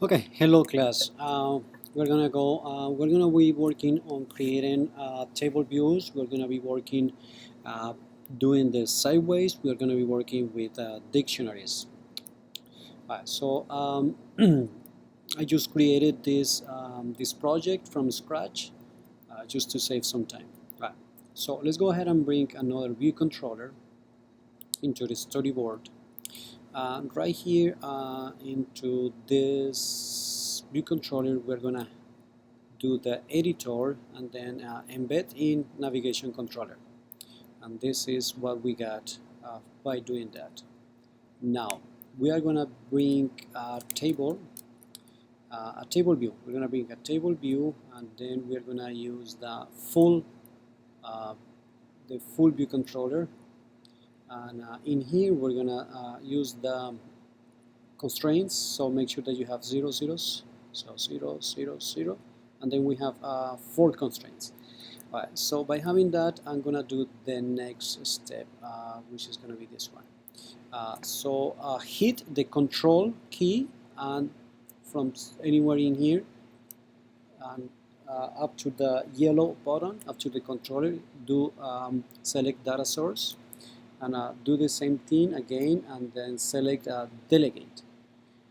Okay, hello class. We're gonna be working on creating table views. We're gonna be working uh, doing the sideways. We're gonna be working with dictionaries. I just created this project from scratch just to save some time. Right. So let's go ahead and bring another view controller into the storyboard. Right here into this view controller, we're gonna do the editor and then embed in navigation controller, and this is what we got by doing that. Now we are gonna bring a table view. We're gonna bring a table view, and then we're gonna use uh, the full view controller, and in here we're gonna use the constraints, so make sure that you have zero zeros, so 0 0 0, and then we have 4 constraints. Alright, so by having that, I'm gonna do the next step, which is gonna be this one. Hit the control key, and from anywhere in here and up to the yellow button, up to the controller, do select data source, and do the same thing again, and then select delegate.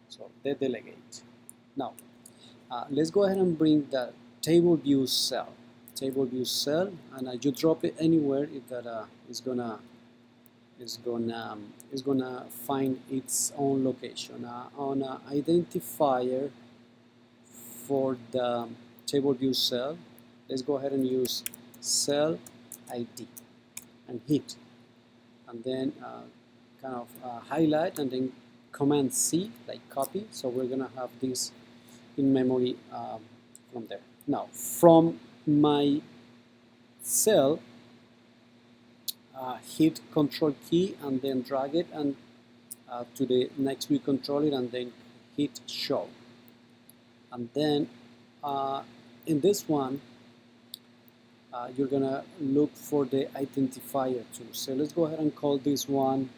So they delegate. Now let's go ahead and bring the table view cell. And you drop it anywhere, that is gonna find its own location on identifier for the table view cell. Let's go ahead and use cell ID and hit, and then kind of highlight, and then Command C, like copy. So we're gonna have this in memory from there. Now from my cell, hit Control key and then drag it and to the next view controller, and then hit Show. And then in this one, you're gonna look for the identifier too. So let's go ahead and call this one.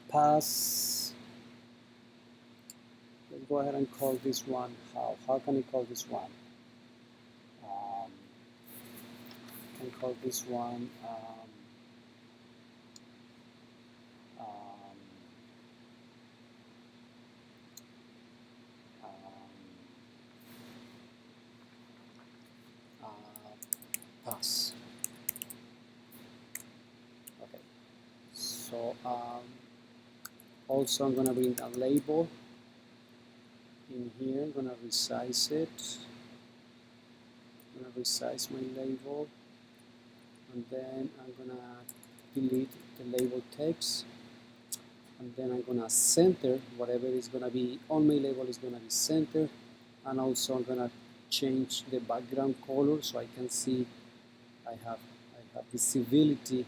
Pass. Let's go ahead and call this one. How can I call this one? Can call this one. Um, uh, Pass. Okay. So also I'm gonna bring a label in here. I'm gonna resize it. I'm gonna resize my label, and then I'm gonna delete the label text, and then I'm gonna center whatever is gonna be on my label is gonna be center, and also I'm gonna change the background color so I can see I have visibility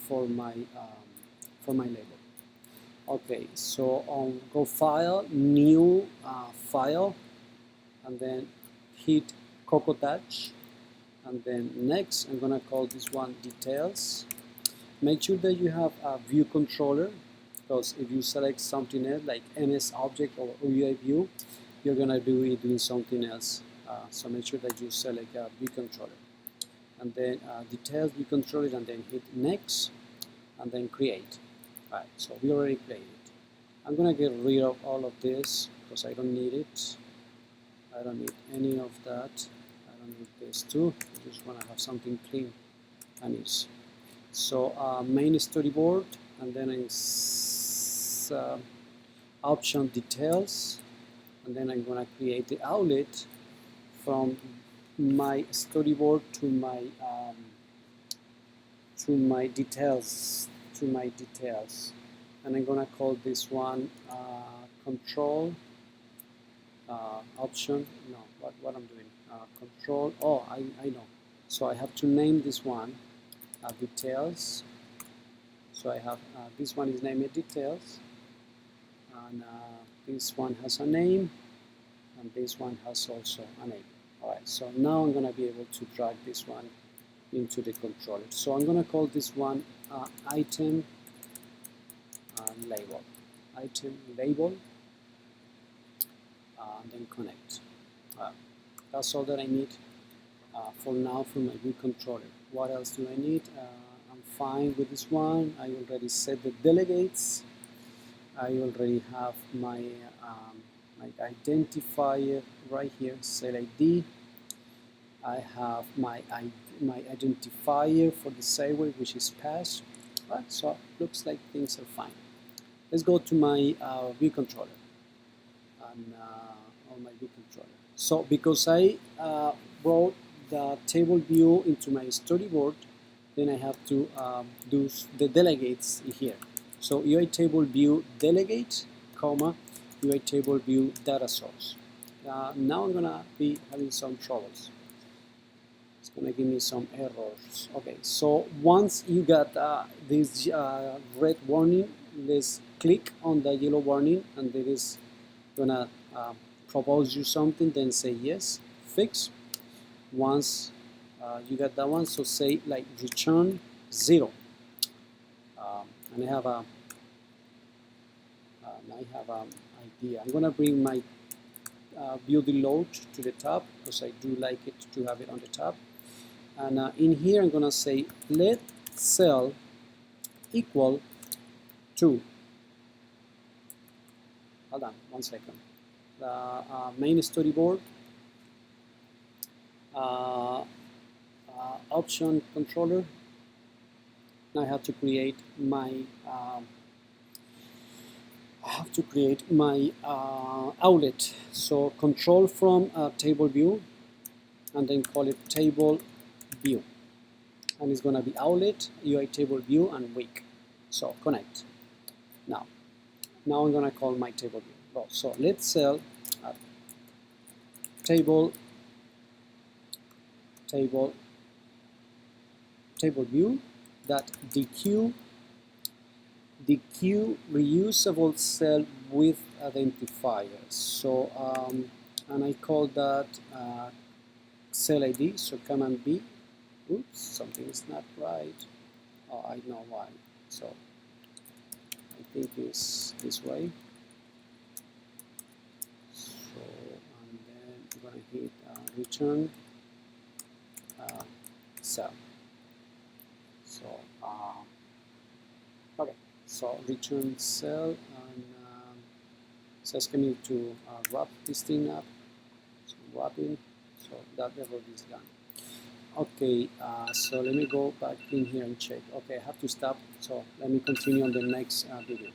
for my label. Okay, so go file, new file, and then hit Coco Touch, and then next I'm gonna call this one details. Make sure that you have a view controller, because if you select something else like NS object or UI view, you're gonna be doing something else. So make sure that you select a view controller, and then details view controller, and then hit next, and then create. All right, so we already created it. I'm gonna get rid of all of this because I don't need it. I don't need any of that. I don't need this too. I just want to have something clean and easy. So main storyboard, and then option details, and then I'm gonna create the outlet from my storyboard to my details, and I'm gonna call this one control option. No, what I'm doing, control. Oh, I know. So I have to name this one details. So I have this one is named details, and this one has a name, and this one has also a name. Alright, so now I'm going to be able to drag this one into the controller. So I'm going to call this one item label. Item label, and then connect. That's all that I need for now for my view controller. What else do I need? I'm fine with this one. I already set the delegates. I already have my my identifier right here, cell ID. I have my identifier for the segue, which is pass. Right, so looks like things are fine. Let's go to my view controller and on my view controller. So because I brought the table view into my storyboard, then I have to do the delegates here. So UI table view delegate, comma, UI table view data source. Now I'm gonna be having some troubles. It's gonna give me some errors. Okay, so once you got this red warning, let's click on the yellow warning, and it is gonna propose you something. Then say yes, fix. Once you got that one, so say like return 0. And I have a idea. I'm gonna bring my view load to the top because I do like it to have it on the top. And in here I'm gonna say let cell equal to. Hold on 1 second. The main storyboard option controller. Now I have to create my outlet. So control from table view, and then call it table view, and it's gonna be outlet, UI table view, and week. So connect. Now I'm gonna call my table view. Oh, so let's sell table view that DQ reusable cell with identifier. So and I call that cell ID. So command B. Oops, something is not right. Oh, I know why. So I think it's this way. So and then I'm gonna hit return cell. So okay, so return cell, and so it's coming to wrap this thing up. So wrapping, so that error is gone. Okay, so let me go back in here and check. Okay, I have to stop. So let me continue on the next video.